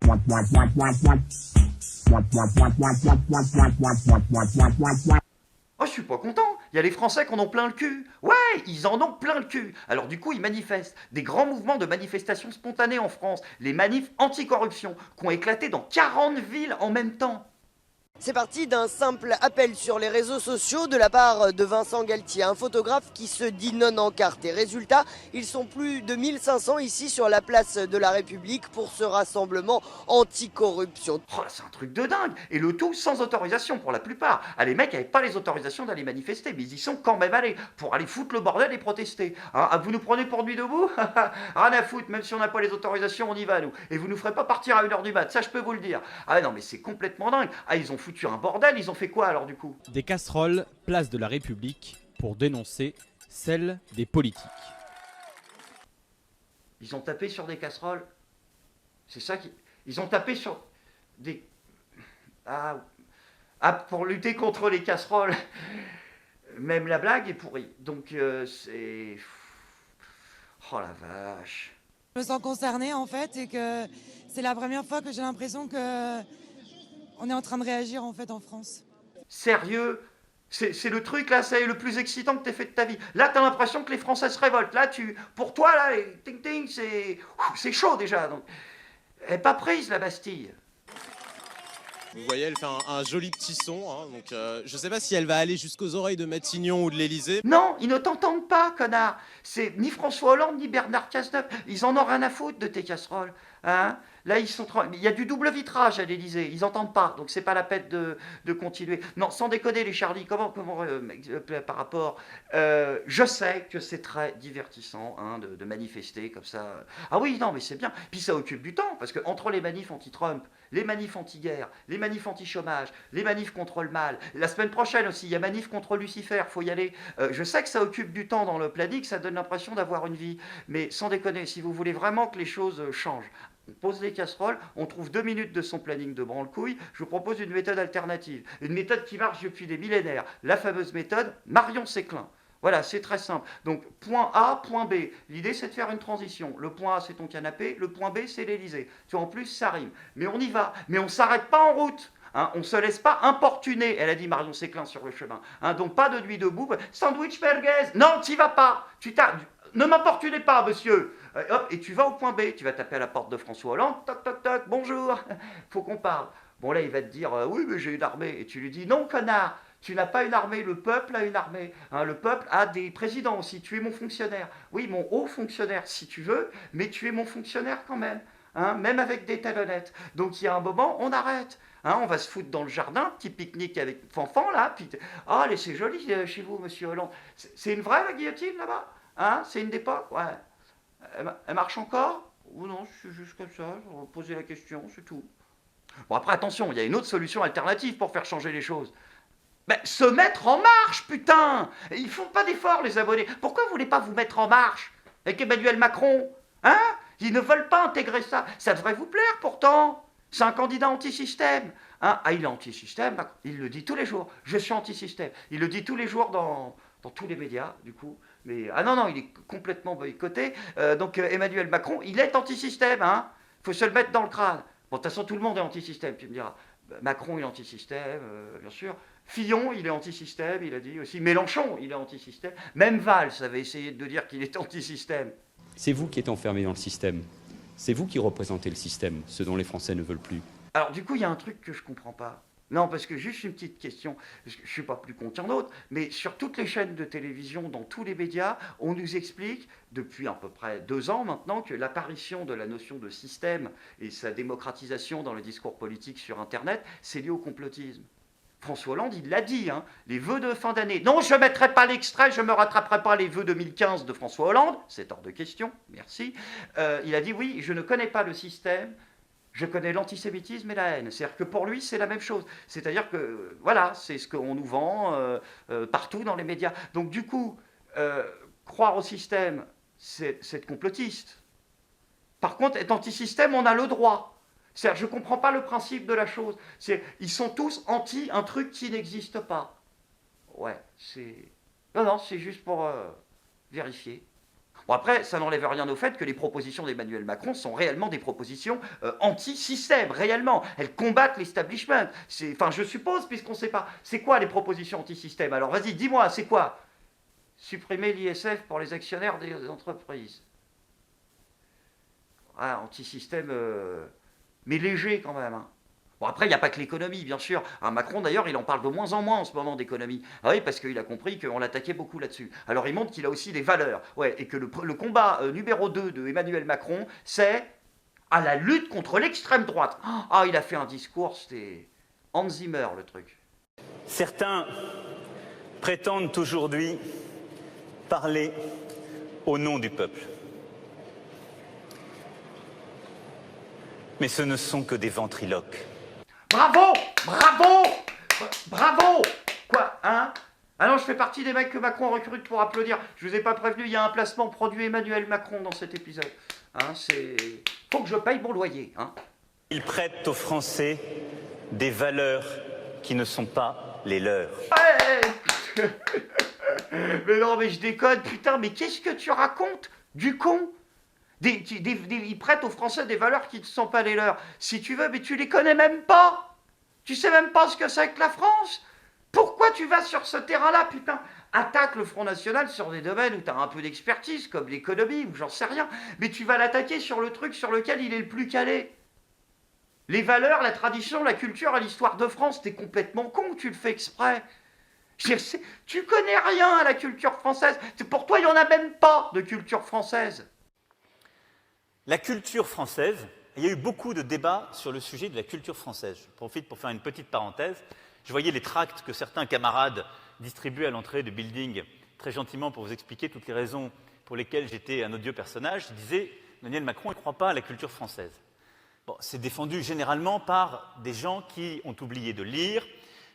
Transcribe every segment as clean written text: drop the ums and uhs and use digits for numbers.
Oh, je suis pas content. Il y a les Français qui en ont plein le cul. Ouais, ils en ont plein le cul. Alors du coup, ils manifestent. Des grands mouvements de manifestation spontanée en France. Les manifs anti-corruption, qui ont éclaté dans 40 villes en même temps. C'est parti d'un simple appel sur les réseaux sociaux de la part de Vincent Galtier, un photographe qui se dit non encarté. Résultat, ils sont plus de 1500 ici sur la place de la République pour ce rassemblement anti-corruption. Oh, c'est un truc de dingue. Et le tout sans autorisation pour la plupart. Ah, les mecs n'avaient pas les autorisations d'aller manifester, mais ils y sont quand même allés pour aller foutre le bordel et protester. Hein, ah, vous nous prenez pour nuit debout? Rien à foutre, même si on n'a pas les autorisations, on y va nous. Et vous nous ferez pas partir à 1h du mat, ça je peux vous le dire. Ah non, mais c'est complètement dingue. Ah, ils ont foutu un bordel, ils ont fait quoi alors du coup? Des casseroles, place de la République, pour dénoncer celle des politiques. Ils ont tapé sur des casseroles. C'est ça qui... Ils ont tapé sur des... Ah, pour lutter contre les casseroles. Même la blague est pourrie. Donc c'est... Oh la vache. Je me sens concernée en fait et que c'est la première fois que j'ai l'impression que on est en train de réagir en fait en France. Sérieux? C'est le truc là, c'est le plus excitant que t'aies fait de ta vie. Là, t'as l'impression que les Français se révoltent. Là, pour toi, là, ting ting, c'est chaud déjà. Donc, elle est pas prise la Bastille. Vous voyez, elle fait un joli petit son. Hein, donc, je sais pas si elle va aller jusqu'aux oreilles de Matignon ou de l'Élysée. Non, ils ne t'entendent pas, connard. C'est ni François Hollande ni Bernard Cazeneuve. Ils en ont rien à foutre de tes casseroles. Hein? Là, il y a du double vitrage à l'Élysée. Ils n'entendent pas, donc c'est pas la peine de continuer. Non, sans déconner, les Charlie, comment par rapport... je sais que c'est très divertissant hein, de manifester comme ça. Ah oui, non, mais c'est bien. Puis ça occupe du temps, parce que entre les manifs anti-Trump, les manifs anti-guerre, les manifs anti-chômage, les manifs contre le mal, la semaine prochaine aussi, il y a manif contre Lucifer, faut y aller. Je sais que ça occupe du temps dans le planning, ça donne l'impression d'avoir une vie. Mais sans déconner, si vous voulez vraiment que les choses changent, on pose les casseroles, on trouve 2 minutes de son planning de branle-couille, je vous propose une méthode alternative, une méthode qui marche depuis des millénaires, la fameuse méthode Marion Séclin. Voilà, c'est très simple. Donc, point A, point B. L'idée, c'est de faire une transition. Le point A, c'est ton canapé, le point B, c'est l'Élysée. Tu vois, en plus, ça rime. Mais on y va. Mais on ne s'arrête pas en route. Hein, on ne se laisse pas importuner, elle a dit Marion Séclin sur le chemin. Hein, donc, pas de nuit debout. Sandwich merguez. Non, t'y vas pas. Ne m'importunez pas, monsieur. Hop, et tu vas au point B. Tu vas taper à la porte de François Hollande. Toc, toc, toc. Bonjour. Faut qu'on parle. Bon, là, il va te dire oui, mais j'ai une armée. Et tu lui dis non, connard. Tu n'as pas une armée, le peuple a une armée. Hein, le peuple a des présidents aussi. Tu es mon fonctionnaire. Oui, mon haut fonctionnaire, si tu veux, mais tu es mon fonctionnaire quand même. Hein, même avec des talonnettes. Donc il y a un moment, on arrête. Hein, on va se foutre dans le jardin, petit pique-nique avec Fanfan là. Puis, ah, oh, c'est joli chez vous, monsieur Hollande. C'est une vraie la guillotine là-bas? Hein, c'est une d'époque? Ouais. Elle marche encore? Ou non, c'est juste comme ça. On va poser la question, c'est tout. Bon, après, attention, il y a une autre solution alternative pour faire changer les choses. Ben, se mettre en marche, putain! Ils font pas d'efforts, les abonnés. Pourquoi vous voulez pas vous mettre en marche avec Emmanuel Macron? Hein? Ils ne veulent pas intégrer ça. Ça devrait vous plaire, pourtant. C'est un candidat anti-système. Hein? Ah, il est anti-système. Il le dit tous les jours. Je suis anti-système. Il le dit tous les jours dans tous les médias, du coup. Mais, ah non, il est complètement boycotté. Donc, Emmanuel Macron, il est anti-système. Hein? Faut se le mettre dans le crâne. Bon, de toute façon, tout le monde est anti-système, tu me diras. Macron, il est anti-système, bien sûr. Fillon, il est anti-système, il a dit aussi. Mélenchon, il est anti-système. Même Valls avait essayé de dire qu'il était anti-système. C'est vous qui êtes enfermé dans le système. C'est vous qui représentez le système, ce dont les Français ne veulent plus. Alors du coup, il y a un truc que je comprends pas. Non, parce que juste une petite question, je ne suis pas plus con qu'un autre, mais sur toutes les chaînes de télévision, dans tous les médias, on nous explique, depuis à peu près 2 ans maintenant, que l'apparition de la notion de système et sa démocratisation dans le discours politique sur Internet, c'est lié au complotisme. François Hollande, il l'a dit, hein, les vœux de fin d'année. Non, je ne mettrai pas l'extrait, je ne me rattraperai pas les vœux 2015 de François Hollande, c'est hors de question, merci. Il a dit oui, je ne connais pas le système, je connais l'antisémitisme et la haine. C'est-à-dire que pour lui, c'est la même chose. C'est-à-dire que, voilà, c'est ce qu'on nous vend partout dans les médias. Donc du coup, croire au système, c'est être complotiste. Par contre, être anti-système, on a le droit. C'est-à-dire, je ne comprends pas le principe de la chose. Ils sont tous anti un truc qui n'existe pas. Ouais, c'est... Non, c'est juste pour vérifier. Bon, après, ça n'enlève rien au fait que les propositions d'Emmanuel Macron sont réellement des propositions anti-système, réellement. Elles combattent l'establishment. Enfin, je suppose, puisqu'on ne sait pas. C'est quoi les propositions anti-système? Alors, vas-y, dis-moi, c'est quoi? Supprimer l'ISF pour les actionnaires des entreprises. Ah, anti-système, mais léger quand même. Hein. Bon, après, il n'y a pas que l'économie, bien sûr. Hein, Macron, d'ailleurs, il en parle de moins en moins en ce moment d'économie. Ah oui, parce qu'il a compris qu'on l'attaquait beaucoup là-dessus. Alors, il montre qu'il a aussi des valeurs. Ouais, et que le combat numéro 2 de Emmanuel Macron, c'est à la lutte contre l'extrême droite. Ah, il a fait un discours, c'était Hans Zimmer, le truc. Certains prétendent aujourd'hui parler au nom du peuple. Mais ce ne sont que des ventriloques. Bravo! Bravo! Bravo! Quoi, hein? Ah non, je fais partie des mecs que Macron recrute pour applaudir. Je vous ai pas prévenu, il y a un placement produit Emmanuel Macron dans cet épisode. Hein, faut que je paye mon loyer, hein. Ils prêtent aux Français des valeurs qui ne sont pas les leurs. Ouais. Mais non, mais je déconne, putain, mais qu'est-ce que tu racontes? Du con? Ils prêtent aux Français des valeurs qui ne sont pas les leurs. Si tu veux, mais tu les connais même pas. Tu sais même pas ce que c'est que la France. Pourquoi tu vas sur ce terrain-là, putain? Attaque le Front National sur des domaines où tu as un peu d'expertise, comme l'économie, ou j'en sais rien. Mais tu vas l'attaquer sur le truc sur lequel il est le plus calé. Les valeurs, la tradition, la culture et l'histoire de France, t'es complètement con, tu le fais exprès. Tu connais rien à la culture française. Pour toi, il n'y en a même pas de culture française. La culture française, il y a eu beaucoup de débats sur le sujet de la culture française. Je profite pour faire une petite parenthèse. Je voyais les tracts que certains camarades distribuaient à l'entrée du building, très gentiment pour vous expliquer toutes les raisons pour lesquelles j'étais un odieux personnage. Ils disaient « Emmanuel Macron ne croit pas à la culture française ». Bon, c'est défendu généralement par des gens qui ont oublié de lire,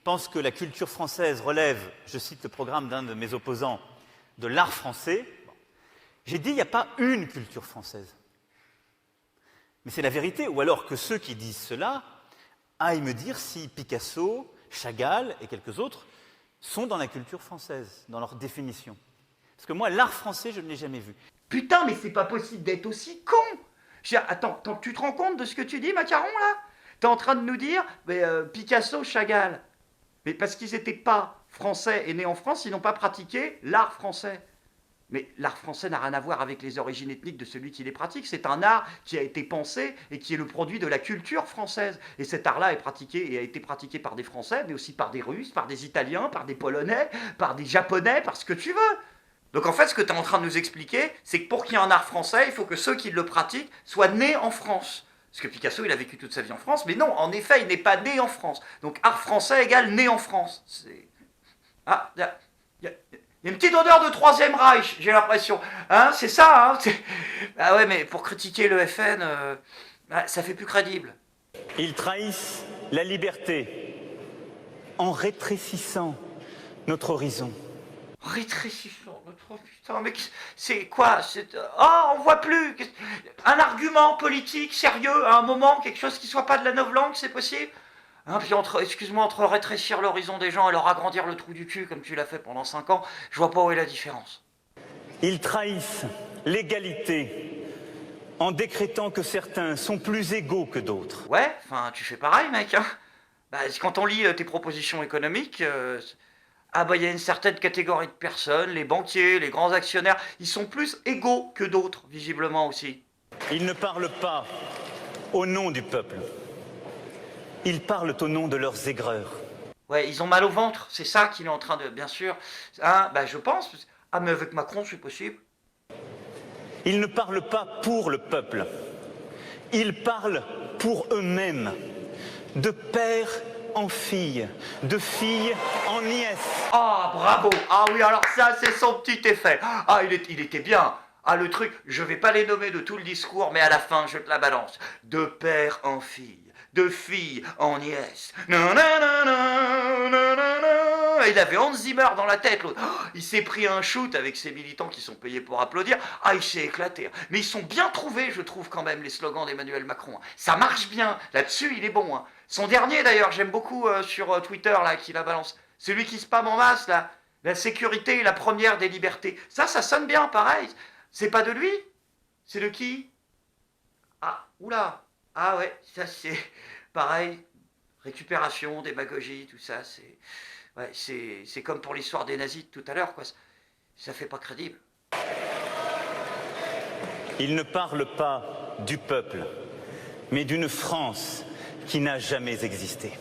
pensent que la culture française relève, je cite le programme d'un de mes opposants, de l'art français. Bon. J'ai dit, il n'y a pas une culture française. Mais c'est la vérité. Ou alors que ceux qui disent cela aillent me dire si Picasso, Chagall et quelques autres sont dans la culture française, dans leur définition. Parce que moi, l'art français, je ne l'ai jamais vu. Putain, mais c'est pas possible d'être aussi con. Attends, tu te rends compte de ce que tu dis, Macaron, là? T'es en train de nous dire, Picasso, Chagall. Mais parce qu'ils n'étaient pas français et nés en France, ils n'ont pas pratiqué l'art français. Mais l'art français n'a rien à voir avec les origines ethniques de celui qui les pratique. C'est un art qui a été pensé et qui est le produit de la culture française. Et cet art-là est pratiqué et a été pratiqué par des Français, mais aussi par des Russes, par des Italiens, par des Polonais, par des Japonais, par ce que tu veux. Donc en fait, ce que tu es en train de nous expliquer, c'est que pour qu'il y ait un art français, il faut que ceux qui le pratiquent soient nés en France. Parce que Picasso, il a vécu toute sa vie en France, mais non, en effet, il n'est pas né en France. Donc art français égale né en France. Ah, il y a une petite odeur de Troisième Reich, j'ai l'impression. Hein, c'est ça, hein. Ah ouais, mais pour critiquer le FN, ça fait plus crédible. Ils trahissent la liberté en rétrécissant notre horizon. Rétrécissant, putain, mais c'est quoi? Oh, on voit plus. Un argument politique sérieux à un moment, quelque chose qui soit pas de la novlangue, c'est possible? Hein, puis entre rétrécir l'horizon des gens et leur agrandir le trou du cul, comme tu l'as fait pendant 5 ans, je vois pas où est la différence. Ils trahissent l'égalité en décrétant que certains sont plus égaux que d'autres. Ouais, enfin, tu fais pareil, mec, hein. Bah, quand on lit tes propositions économiques, il y a une certaine catégorie de personnes, les banquiers, les grands actionnaires, ils sont plus égaux que d'autres, visiblement aussi. Ils ne parlent pas au nom du peuple. Ils parlent au nom de leurs aigreurs. Ouais, ils ont mal au ventre, c'est ça qu'il est en train de... Bien sûr, hein, je pense... Ah, mais avec Macron, c'est possible. Ils ne parlent pas pour le peuple. Ils parlent pour eux-mêmes. De père en fille, de fille en nièce. Ah, bravo. Ah oui, alors ça, c'est son petit effet. Ah, il était bien. Ah, le truc, je vais pas les nommer de tout le discours, mais à la fin, je te la balance. De père en fille, de fille en nièce. Il avait Hans Zimmer dans la tête, l'autre. Oh, il s'est pris un shoot avec ses militants qui sont payés pour applaudir. Ah, il s'est éclaté. Mais ils sont bien trouvés, je trouve, quand même, les slogans d'Emmanuel Macron. Ça marche bien. Là-dessus, il est bon. Hein. Son dernier, d'ailleurs, j'aime beaucoup sur Twitter, là, qui la balance. Celui qui spam en masse, là. La sécurité est la première des libertés. Ça sonne bien, pareil. C'est pas de lui? C'est de qui? Ah, oula. Ah ouais, ça c'est pareil. Récupération, démagogie, tout ça, c'est comme pour l'histoire des nazis de tout à l'heure, quoi. Ça fait pas crédible. Il ne parle pas du peuple, mais d'une France qui n'a jamais existé.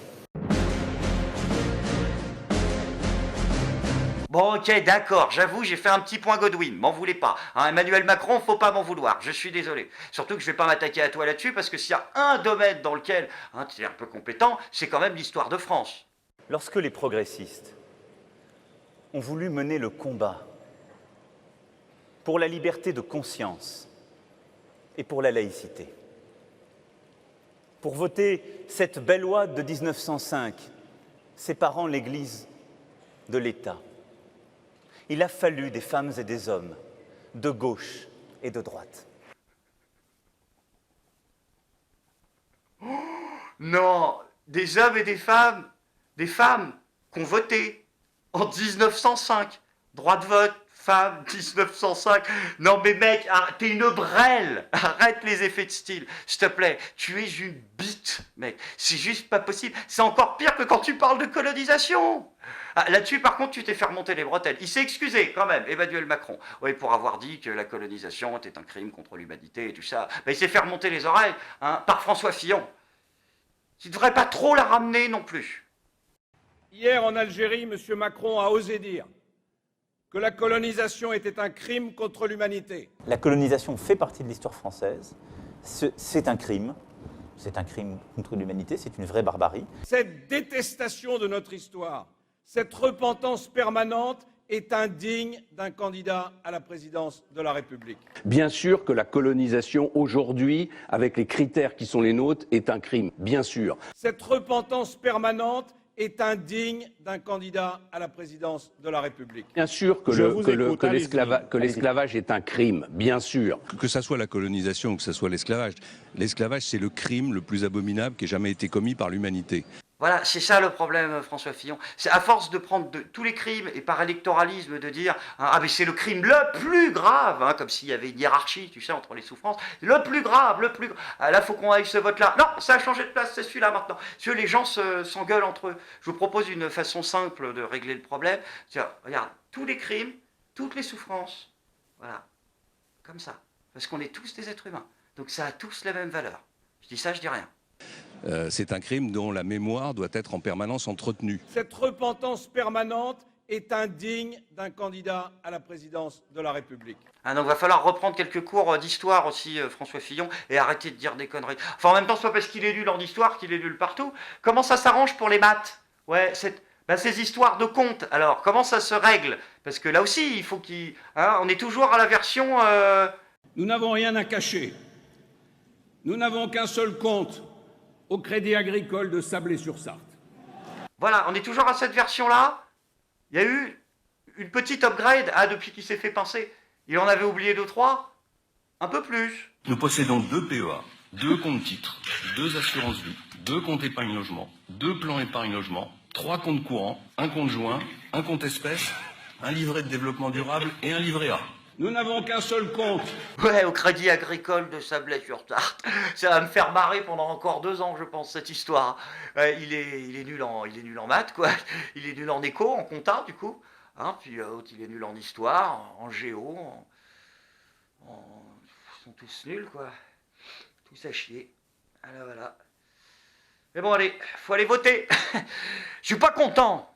Bon, ok, d'accord, j'avoue, j'ai fait un petit point Godwin, m'en voulez pas. Hein, Emmanuel Macron, faut pas m'en vouloir, je suis désolé. Surtout que je vais pas m'attaquer à toi là-dessus, parce que s'il y a un domaine dans lequel tu es un peu compétent, c'est quand même l'histoire de France. Lorsque les progressistes ont voulu mener le combat pour la liberté de conscience et pour la laïcité, pour voter cette belle loi de 1905, séparant l'Église de l'État, il a fallu des femmes et des hommes de gauche et de droite. Non, des hommes et des femmes qui ont voté en 1905. Droit de vote, femmes, 1905. Non mais mec, t'es une brêle. Arrête les effets de style, s'il te plaît. Tu es une bite, mec. C'est juste pas possible. C'est encore pire que quand tu parles de colonisation. Là-dessus, par contre, tu t'es fait remonter les bretelles. Il s'est excusé, quand même, Emmanuel Macron. Oui, pour avoir dit que la colonisation était un crime contre l'humanité et tout ça. Mais il s'est fait remonter les oreilles, par François Fillon. Tu ne devrais pas trop la ramener non plus. Hier, en Algérie, M. Macron a osé dire que la colonisation était un crime contre l'humanité. La colonisation fait partie de l'histoire française. C'est un crime. C'est un crime contre l'humanité, c'est une vraie barbarie. Cette détestation de notre histoire, cette repentance permanente est indigne d'un candidat à la présidence de la République. Bien sûr que la colonisation aujourd'hui, avec les critères qui sont les nôtres, est un crime, bien sûr. Cette repentance permanente est indigne d'un candidat à la présidence de la République. Bien sûr que l'esclavage est un crime, bien sûr. Que ça soit la colonisation ou que ça soit l'esclavage, l'esclavage c'est le crime le plus abominable qui ait jamais été commis par l'humanité. Voilà, c'est ça le problème, François Fillon. C'est à force de prendre tous les crimes et par électoralisme de dire ah mais c'est le crime le plus grave, comme s'il y avait une hiérarchie, tu sais, entre les souffrances. Le plus grave, le plus grave. Là, faut qu'on aille ce vote-là. Non, ça a changé de place, c'est celui-là maintenant. Parce que les gens s'engueulent entre eux. Je vous propose une façon simple de régler le problème. C'est-à-dire, regarde, tous les crimes, toutes les souffrances, voilà, comme ça. Parce qu'on est tous des êtres humains. Donc ça a tous la même valeur. Je dis ça, je dis rien. C'est un crime dont la mémoire doit être en permanence entretenue. Cette repentance permanente est indigne d'un candidat à la présidence de la République. Donc va falloir reprendre quelques cours d'histoire aussi, François Fillon, et arrêter de dire des conneries. Enfin, en même temps, c'est pas parce qu'il est nul en histoire qu'il est nul partout. Comment ça s'arrange pour les maths? Ouais, ces histoires de comptes, alors, comment ça se règle? Parce que là aussi, il faut on est toujours à la version... Nous n'avons rien à cacher. Nous n'avons qu'un seul compte au Crédit Agricole de Sablé-sur-Sarthe. Voilà, on est toujours à cette version-là. Il y a eu une petite upgrade depuis qu'il s'est fait pincer. Il en avait oublié 2-3. Un peu plus. Nous possédons 2 PEA, 2 comptes titres, 2 assurances vie, 2 comptes épargne logement, 2 plans épargne logement, 3 comptes courants, 1 compte joint, 1 compte espèces, un livret de développement durable et un livret A. Nous n'avons qu'un seul compte. Ouais, au Crédit Agricole de Sablé-sur-Sarthe. Ça va me faire marrer pendant encore 2 ans, je pense, cette histoire. Il est nul en maths, quoi. Il est nul en éco, en compta, du coup. Puis l'autre, il est nul en histoire, en géo. Ils sont tous nuls, quoi. Tous à chier. Alors voilà. Mais bon, allez, faut aller voter. Je suis pas content.